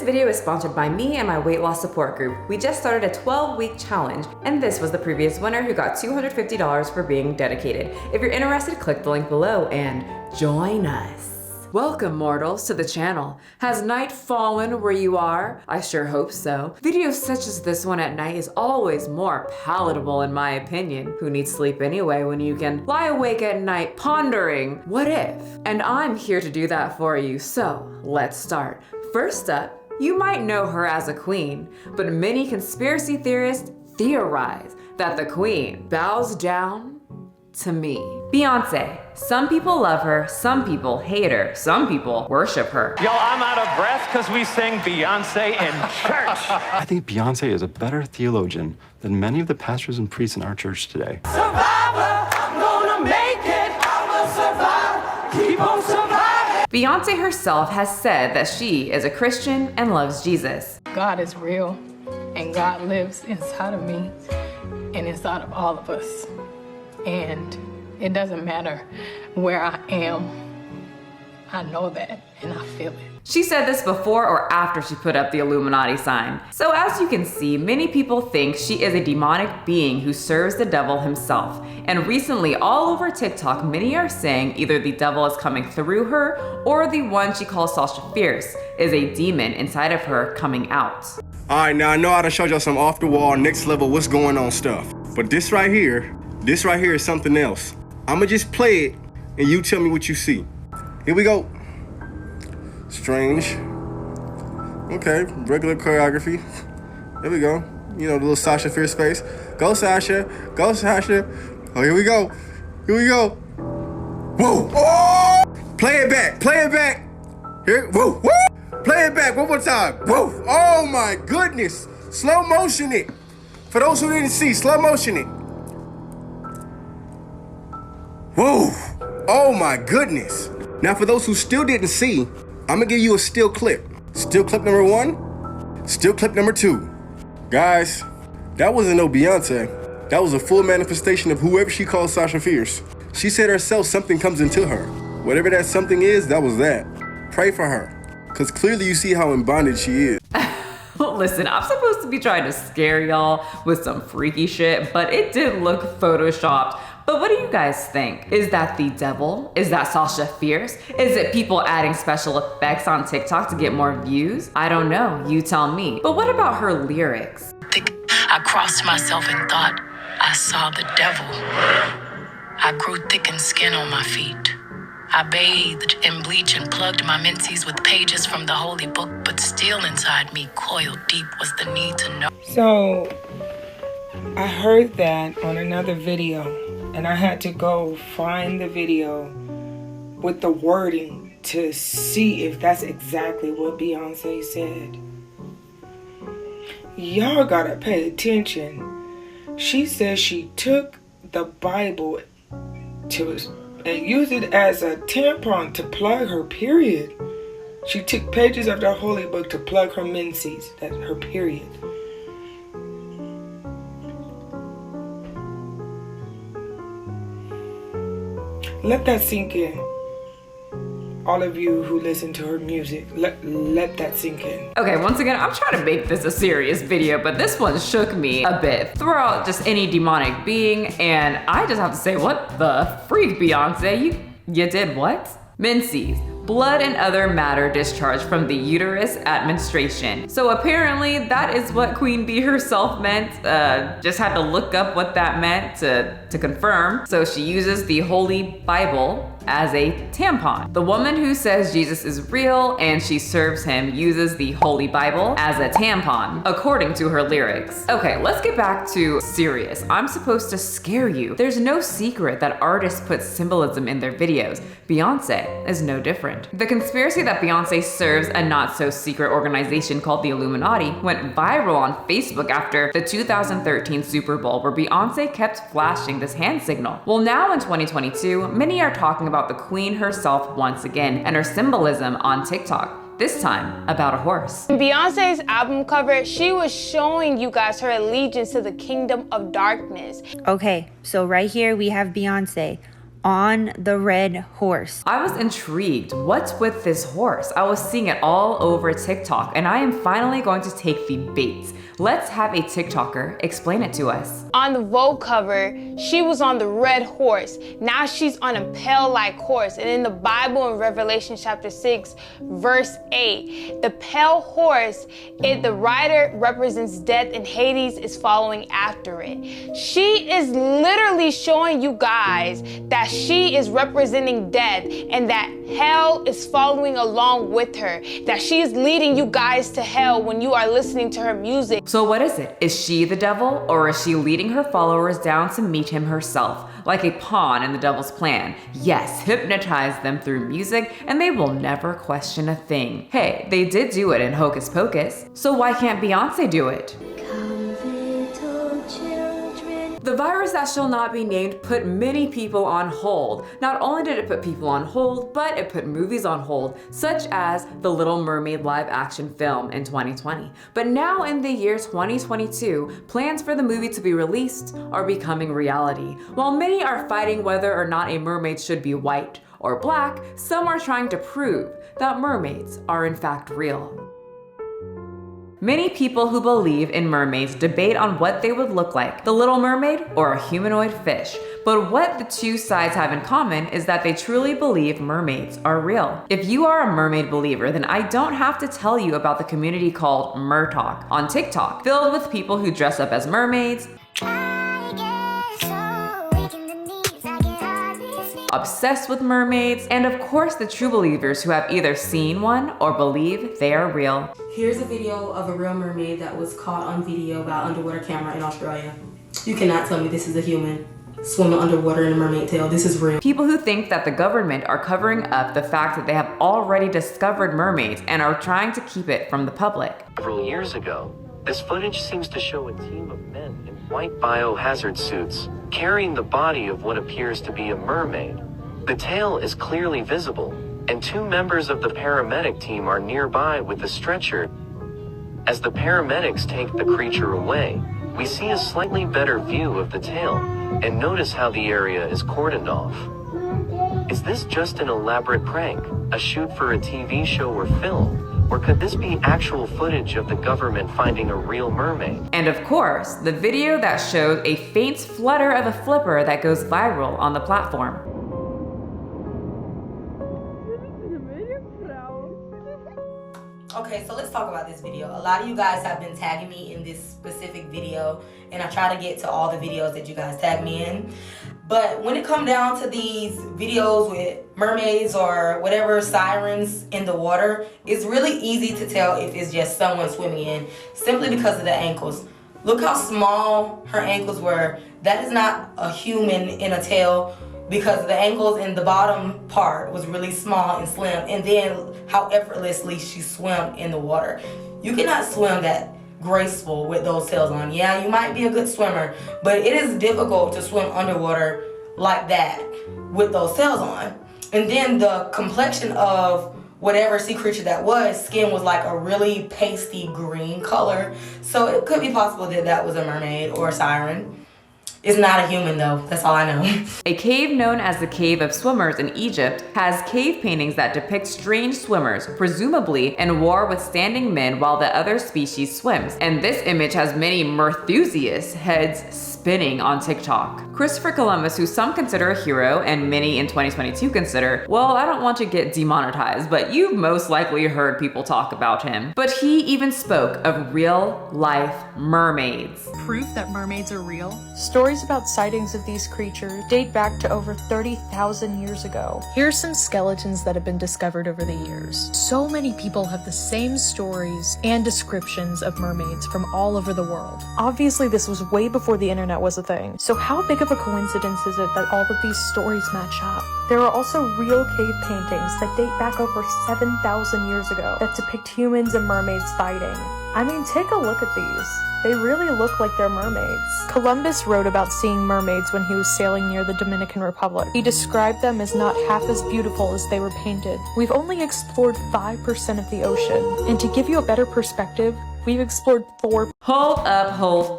video is sponsored by me and my weight loss support group. We just started a 12-week challenge, and this was the previous winner who got $250 for being dedicated. If you're interested, click the link below and join us. Welcome, mortals, to the channel. Has night fallen where you are? I sure hope so. Videos such as this one at night is always more palatable in my opinion. Who needs sleep anyway when you can lie awake at night pondering, what if? And I'm here to do that for you, so let's start. First up, you might know her as a queen, but many conspiracy theorists theorize that the queen bows down to me. Beyoncé. Some people love her, some people hate her, some people worship her. Yo, I'm out of breath because we sang Beyoncé in church. I think Beyoncé is a better theologian than many of the pastors and priests in our church today. Survivor, I'm gonna make it, I will survive, keep on surviving. Beyoncé herself has said that she is a Christian and loves Jesus. God is real, and God lives inside of me and inside of all of us. And it doesn't matter where I am, I know that and I feel it. She said this before or after she put up the Illuminati sign. So as you can see, many people think she is a demonic being who serves the devil himself. And recently, all over TikTok, many are saying either the devil is coming through her or the one she calls Sasha Fierce is a demon inside of her coming out. All right, now I know I done showed y'all some off the wall, next level, what's going on stuff. But this right here is something else. I'ma just play it and you tell me what you see. Here we go. Strange. Okay, regular choreography. There we go. You know, the little Sasha Fierce face. Go Sasha, go Sasha. Oh, here we go. Here we go. Whoa, oh! Play it back, play it back. Here, whoa, whoa! Play it back one more time. Whoa, oh my goodness. Slow motion it. For those who didn't see, slow motion it. Whoa, oh my goodness. Now for those who still didn't see, I'm gonna give you a still clip. Still clip number 1, still clip number 2. Guys, that wasn't no Beyonce. That was a full manifestation of whoever she calls Sasha Fierce. She said herself something comes into her. Whatever that something is, that was that. Pray for her, because clearly you see how in bondage she is. Listen, I'm supposed to be trying to scare y'all with some freaky shit, but it did look photoshopped. But what do you guys think? Is that the devil? Is that Sasha Fierce? Is it people adding special effects on TikTok to get more views? I don't know, you tell me. But what about her lyrics? I crossed myself and thought I saw the devil. I grew thick in skin on my feet. I bathed in bleach and plugged my menses with pages from the holy book, but still inside me, coiled deep, was the need to know. So, I heard that on another video, and I had to go find the video with the wording to see if that's exactly what Beyoncé said. Y'all gotta pay attention. She says she took the Bible and used it as a tampon to plug her period. She took pages of the holy book to plug her menses, that's her period. Let that sink in. All of you who listen to her music, let that sink in. Okay, once again, I'm trying to make this a serious video, but this one shook me a bit. Throw out just any demonic being, and I just have to say, what the freak, Beyoncé? You did what? Menses. Blood and other matter discharged from the uterus at menstruation. So apparently that is what Queen Bee herself meant. Just had to look up what that meant to confirm. So she uses the Holy Bible as a tampon. The woman who says Jesus is real and she serves him uses the Holy Bible as a tampon, according to her lyrics. Okay, let's get back to serious. I'm supposed to scare you. There's no secret that artists put symbolism in their videos. Beyoncé is no different. The conspiracy that Beyoncé serves a not so secret organization called the Illuminati went viral on Facebook after the 2013 Super Bowl, where Beyoncé kept flashing this hand signal. Well, now in 2022, many are talking about the queen herself once again and her symbolism on TikTok. This time about a horse. In Beyonce's album cover, she was showing you guys her allegiance to the kingdom of darkness. Okay, so right here we have Beyoncé on the red horse. I was intrigued. What's with this horse? I was seeing it all over TikTok, and I am finally going to take the bait. Let's have a TikToker explain it to us. On the Vogue cover, she was on the red horse. Now she's on a pale-like horse. And in the Bible in Revelation chapter 6, verse 8, the pale horse, the rider represents death and Hades is following after it. She is literally showing you guys that she is representing death and that hell is following along with her, that she is leading you guys to hell when you are listening to her music. So what is it? Is she the devil, or is she leading her followers down to meet him herself, like a pawn in the devil's plan? Yes, hypnotize them through music and they will never question a thing. Hey, they did do it in Hocus Pocus, so why can't Beyoncé do it? The virus that shall not be named put many people on hold. Not only did it put people on hold, but it put movies on hold, such as the Little Mermaid live action film in 2020. But now in the year 2022, plans for the movie to be released are becoming reality. While many are fighting whether or not a mermaid should be white or black, some are trying to prove that mermaids are in fact real. Many people who believe in mermaids debate on what they would look like, the Little Mermaid or a humanoid fish. But what the two sides have in common is that they truly believe mermaids are real. If you are a mermaid believer, then I don't have to tell you about the community called Mertalk on TikTok, filled with people who dress up as mermaids, obsessed with mermaids, and of course the true believers who have either seen one or believe they are real. Here's a video of a real mermaid that was caught on video by an underwater camera in Australia. You cannot tell me this is a human swimming underwater in a mermaid tail. This is real. People who think that the government are covering up the fact that they have already discovered mermaids and are trying to keep it from the public. Several years ago, this footage seems to show a team of men in white biohazard suits carrying the body of what appears to be a mermaid. The tail is clearly visible, and two members of the paramedic team are nearby with the stretcher. As the paramedics take the creature away, we see a slightly better view of the tail, and notice how the area is cordoned off. Is this just an elaborate prank, a shoot for a TV show or film? Or could this be actual footage of the government finding a real mermaid? And of course, the video that shows a faint flutter of a flipper that goes viral on the platform. Okay, so let's talk about this video. A lot of you guys have been tagging me in this specific video, and I try to get to all the videos that you guys tag me in. But when it comes down to these videos with mermaids or whatever, sirens in the water, it's really easy to tell if it's just someone swimming in simply because of the ankles. Look how small her ankles were. That is not a human in a tail, because the ankles in the bottom part was really small and slim, and then how effortlessly she swam in the water. You cannot swim that graceful with those tails on. Yeah, you might be a good swimmer, but it is difficult to swim underwater like that with those tails on. And then the complexion of whatever sea creature that was, skin was like a really pasty green color. So it could be possible that that was a mermaid or a siren. It's not a human though, that's all I know. A cave known as the Cave of Swimmers in Egypt has cave paintings that depict strange swimmers, presumably in war with standing men while the other species swims. And this image has many Merthusiast heads spinning on TikTok. Christopher Columbus, who some consider a hero and many in 2022 consider, well, I don't want to get demonetized, but you've most likely heard people talk about him. But he even spoke of real life mermaids. Proof that mermaids are real? Stories about sightings of these creatures date back to over 30,000 years ago. Here's some skeletons that have been discovered over the years. So many people have the same stories and descriptions of mermaids from all over the world. Obviously, this was way before the internet was a thing, so how big of a coincidence is it that all of these stories match up? There are also real cave paintings that date back over 7,000 years ago that depict humans and mermaids fighting. I mean, take a look at these. They really look like they're mermaids. Columbus wrote about seeing mermaids when he was sailing near the Dominican Republic. He described them as not half as beautiful as they were painted. We've only explored 5% of the ocean, and to give you a better perspective, We've explored 4. Hold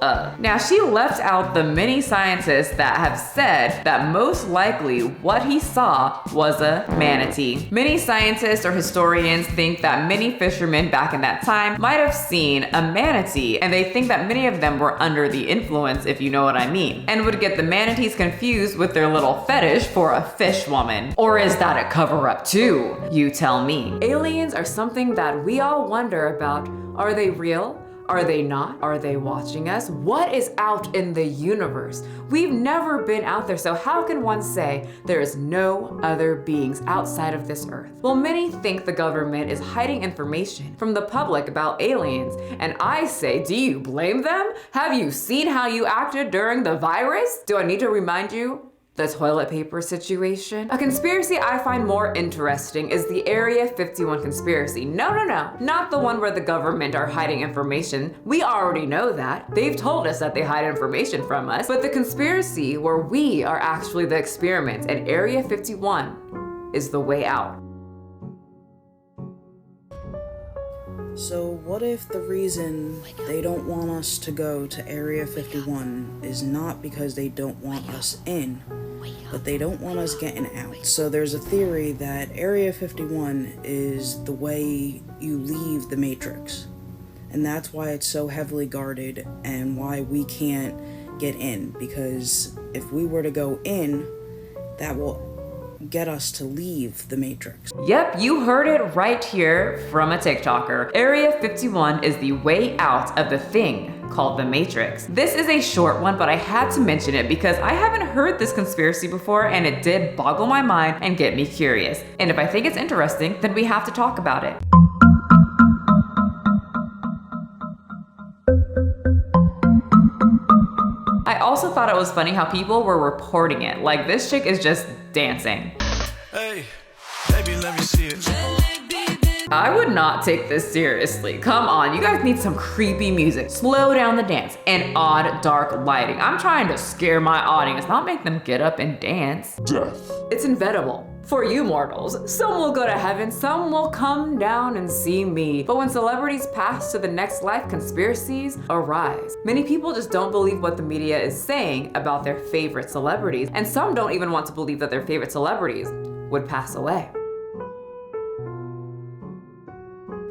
up. Now she left out the many scientists that have said that most likely what he saw was a manatee. Many scientists or historians think that many fishermen back in that time might have seen a manatee, and they think that many of them were under the influence, if you know what I mean, and would get the manatees confused with their little fetish for a fish woman. Or is that a cover-up too? You tell me. Aliens are something that we all wonder about. Are they real? Are they not? Are they watching us? What is out in the universe? We've never been out there, so how can one say there is no other beings outside of this earth? Well, many think the government is hiding information from the public about aliens, and I say, do you blame them? Have you seen how you acted during the virus? Do I need to remind you? The toilet paper situation. A conspiracy I find more interesting is the Area 51 conspiracy. No, not the one where the government are hiding information. We already know that. They've told us that they hide information from us. But the conspiracy where we are actually the experiment and Area 51 is the way out. So what if the reason they don't want us to go to Area 51 is not because they don't want us in, but they don't want us getting out? So there's a theory that Area 51 is the way you leave the Matrix, and that's why it's so heavily guarded and why we can't get in, because if we were to go in, that will get us to leave the Matrix. Yep, you heard it right here from a TikToker. Area 51 is the way out of the thing called the Matrix. This is a short one, but I had to mention it because I haven't heard this conspiracy before and it did boggle my mind and get me curious. And if I think it's interesting, then we have to talk about it. I also thought it was funny how people were reporting it. Like, this chick is just dancing. Hey, baby, let me see it. I would not take this seriously. Come on, you guys need some creepy music. Slow down the dance and odd dark lighting. I'm trying to scare my audience, not make them get up and dance. Death. It's inevitable. For you mortals, some will go to heaven, some will come down and see me. But when celebrities pass to the next life, conspiracies arise. Many people just don't believe what the media is saying about their favorite celebrities, and some don't even want to believe that their favorite celebrities would pass away.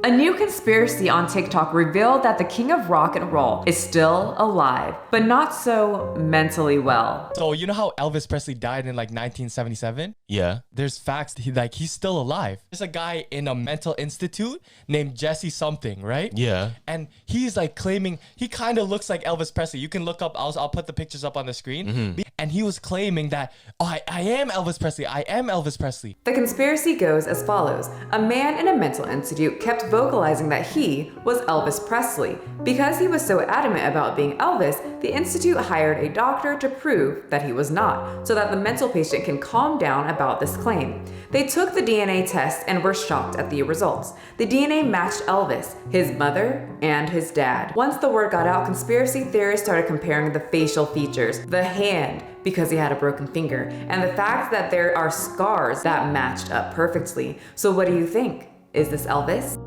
A new conspiracy on TikTok revealed that the king of rock and roll is still alive, but not so mentally well. So you know how Elvis Presley died in like 1977? Yeah. There's facts that he's still alive. There's a guy in a mental institute named Jesse something, right? Yeah. And he's like claiming, he kind of looks like Elvis Presley. You can look up, I'll put the pictures up on the screen. And he was claiming that, oh, I am Elvis Presley. I am Elvis Presley. The conspiracy goes as follows. A man in a mental institute kept vocalizing that he was Elvis Presley. Because he was so adamant about being Elvis, the institute hired a doctor to prove that he was not, so that the mental patient can calm down about this claim. They took the DNA test and were shocked at the results. The DNA matched Elvis, his mother, and his dad. Once the word got out, conspiracy theorists started comparing the facial features, the hand, because he had a broken finger, and the fact that there are scars that matched up perfectly. So what do you think? Is this Elvis?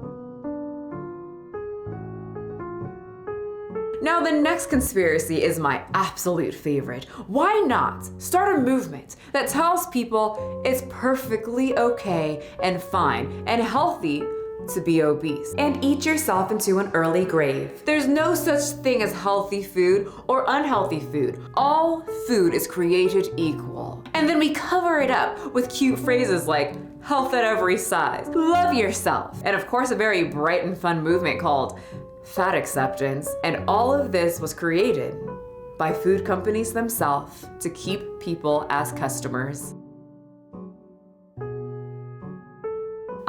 Now the next conspiracy is my absolute favorite. Why not start a movement that tells people it's perfectly okay and fine and healthy to be obese and eat yourself into an early grave? There's no such thing as healthy food or unhealthy food. All food is created equal. And then we cover it up with cute phrases like health at every size, love yourself, and of course a very bright and fun movement called fat acceptance. And all of this was created by food companies themselves to keep people as customers.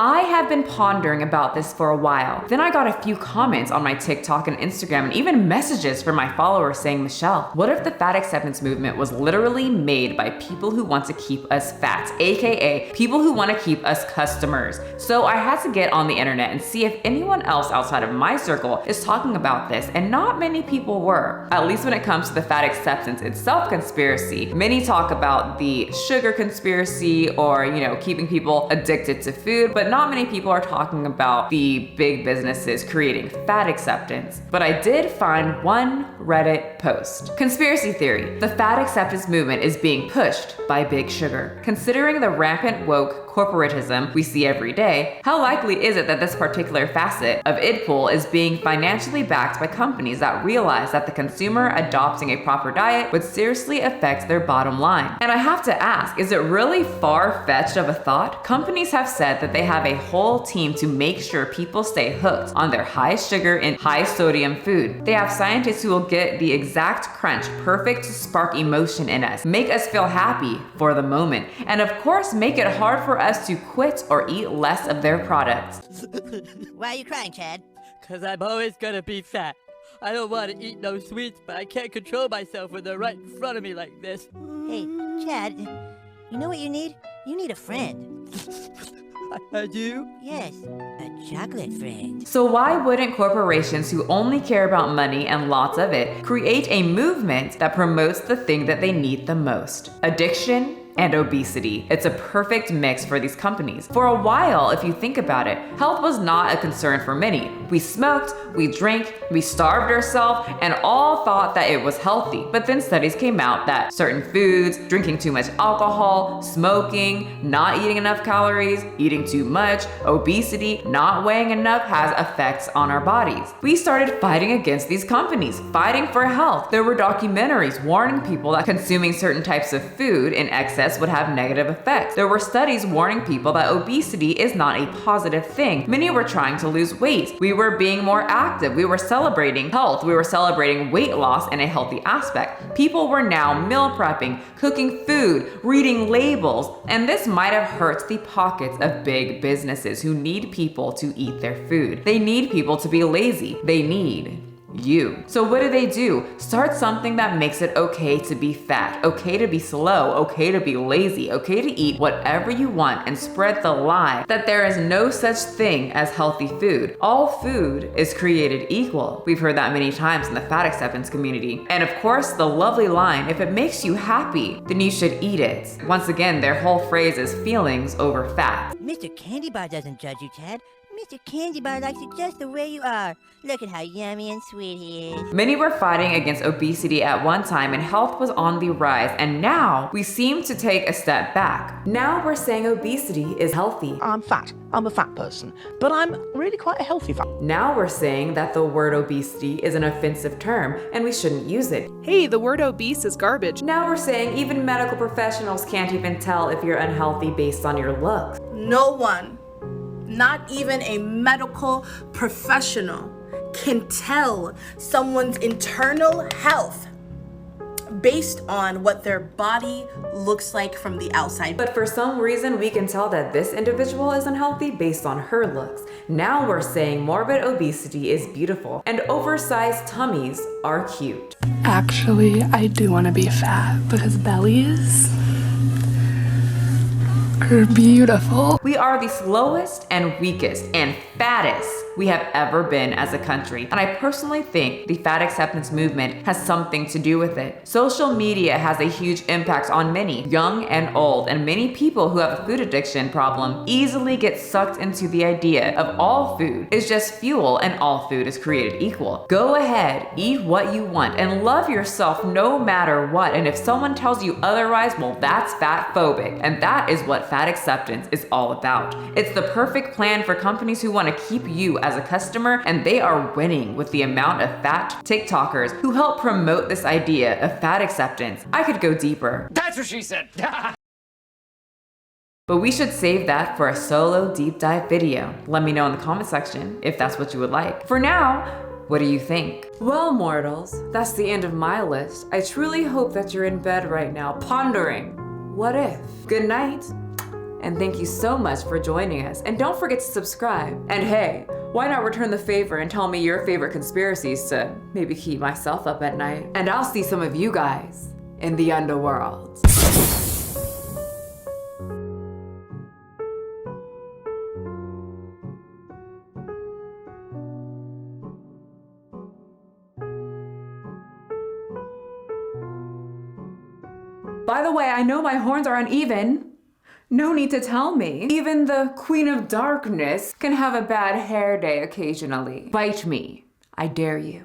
I have been pondering about this for a while. Then I got a few comments on my TikTok and Instagram and even messages from my followers saying, Michelle, what if the fat acceptance movement was literally made by people who want to keep us fat, AKA people who want to keep us customers? So I had to get on the internet and see if anyone else outside of my circle is talking about this, and not many people were. At least when it comes to the fat acceptance itself conspiracy. Many talk about the sugar conspiracy or, keeping people addicted to food, but but not many people are talking about the big businesses creating fat acceptance. But I did find one Reddit post. Conspiracy theory: the fat acceptance movement is being pushed by Big Sugar. Considering the rampant woke corporatism we see every day, how likely is it that this particular facet of idpool is being financially backed by companies that realize that the consumer adopting a proper diet would seriously affect their bottom line? And I have to ask, is it really far-fetched of a thought? Companies have said that they have a whole team to make sure people stay hooked on their high sugar and high sodium food. They have scientists who will get the exact crunch perfect to spark emotion in us, make us feel happy for the moment, and of course make it hard for us to quit or eat less of their products. Why are you crying, Chad? Cause I'm always gonna be fat. I don't want to eat no sweets, but I can't control myself when they're right in front of me like this. Hey, Chad, you know what you need? You need a friend. I do? Yes, a chocolate friend. So why wouldn't corporations who only care about money and lots of it create a movement that promotes the thing that they need the most? Addiction and obesity. It's a perfect mix for these companies. For a while, if you think about it, health was not a concern for many. We smoked, we drank, we starved ourselves, and all thought that it was healthy. But then studies came out that certain foods, drinking too much alcohol, smoking, not eating enough calories, eating too much, obesity, not weighing enough has effects on our bodies. We started fighting against these companies, fighting for health. There were documentaries warning people that consuming certain types of food in excess would have negative effects. There were studies warning people that obesity is not a positive thing. Many were trying to lose weight. We were being more active. We were celebrating health. We were celebrating weight loss in a healthy aspect. People were now meal prepping, cooking food, reading labels, and this might have hurt the pockets of big businesses who need people to eat their food. They need people to be lazy. They need you. So what do? Start something that makes it okay to be fat, okay to be slow, okay to be lazy, okay to eat whatever you want, and spread the lie that there is no such thing as healthy food. All food is created equal. We've heard that many times in the fat acceptance community. And of course, the lovely line, if it makes you happy, then you should eat it. Once again, their whole phrase is feelings over fat. Mr. Candy Bar doesn't judge you, Chad. Mr. Candy Bar likes you just the way you are. Look at how yummy and sweet he is. Many were fighting against obesity at one time and health was on the rise, and now we seem to take a step back. Now we're saying obesity is healthy. I'm fat. I'm a fat person, but I'm really quite a healthy fat. Now we're saying that the word obesity is an offensive term and we shouldn't use it. Hey, the word obese is garbage. Now we're saying even medical professionals can't even tell if you're unhealthy based on your looks. No one, not even a medical professional, can tell someone's internal health based on what their body looks like from the outside. But for some reason, we can tell that this individual is unhealthy based on her looks. Now we're saying morbid obesity is beautiful and oversized tummies are cute. Actually, I do want to be fat because bellies are beautiful. We are the slowest and weakest and fattest we have ever been as a country. And I personally think the fat acceptance movement has something to do with it. Social media has a huge impact on many, young and old, and many people who have a food addiction problem easily get sucked into the idea of all food is just fuel and all food is created equal. Go ahead, eat what you want, and love yourself no matter what. And if someone tells you otherwise, well, that's fat phobic. And that is what fat acceptance is all about. It's the perfect plan for companies who want to keep you as a customer, and they are winning with the amount of fat TikTokers who help promote this idea of fat acceptance. I could go deeper. That's what she said. But we should save that for a solo deep dive video. Let me know in the comment section if that's what you would like. For now, what do you think? Well, mortals, that's the end of my list. I truly hope that you're in bed right now pondering, what if? Good night, and thank you so much for joining us. And don't forget to subscribe. And hey, why not return the favor and tell me your favorite conspiracies to maybe keep myself up at night? And I'll see some of you guys in the underworld. By the way, I know my horns are uneven. No need to tell me. Even the Queen of Darkness can have a bad hair day occasionally. Bite me. I dare you.